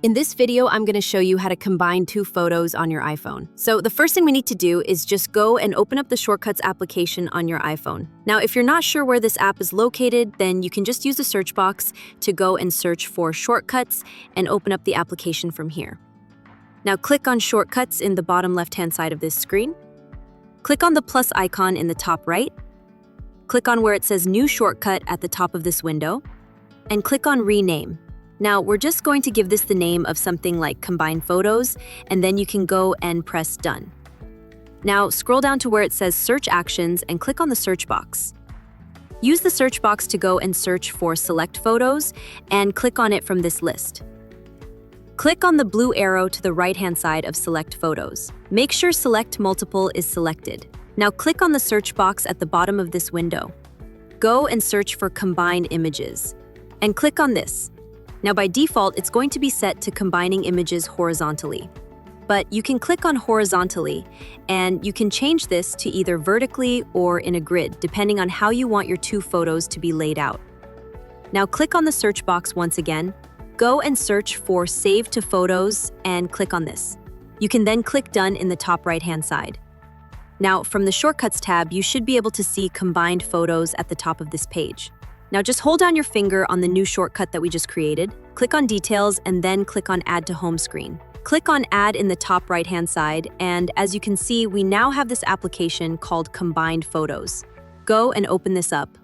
In this video, I'm going to show you how to combine two photos on your iPhone. So the first thing we need to do is just go and open up the Shortcuts application on your iPhone. Now, if you're not sure where this app is located, then you can just use the search box to go and search for Shortcuts and open up the application from here. Now click on Shortcuts in the bottom left-hand side of this screen. Click on the plus icon in the top right. Click on where it says New Shortcut at the top of this window, and click on Rename. Now, we're just going to give this the name of something like Combine Photos, and then you can go and press Done. Now, scroll down to where it says Search Actions and click on the search box. Use the search box to go and search for Select Photos and click on it from this list. Click on the blue arrow to the right-hand side of Select Photos. Make sure Select Multiple is selected. Now click on the search box at the bottom of this window. Go and search for Combine Images, and click on this. Now by default, it's going to be set to combining images horizontally. But you can click on horizontally, and you can change this to either vertically or in a grid, depending on how you want your two photos to be laid out. Now click on the search box once again, go and search for Save to Photos, and click on this. You can then click Done in the top right-hand side. Now from the Shortcuts tab, you should be able to see Combined Photos at the top of this page. Now just hold down your finger on the new shortcut that we just created, click on Details, and then click on Add to Home Screen. Click on Add in the top right-hand side, and as you can see, we now have this application called Combined Photos. Go and open this up.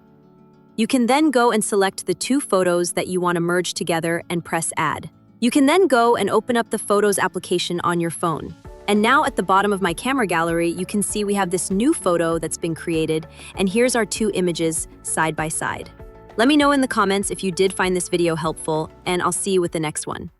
You can then go and select the two photos that you want to merge together and press Add. You can then go and open up the Photos application on your phone. And now at the bottom of my camera gallery, you can see we have this new photo that's been created, and here's our two images side by side. Let me know in the comments if you did find this video helpful, and I'll see you with the next one.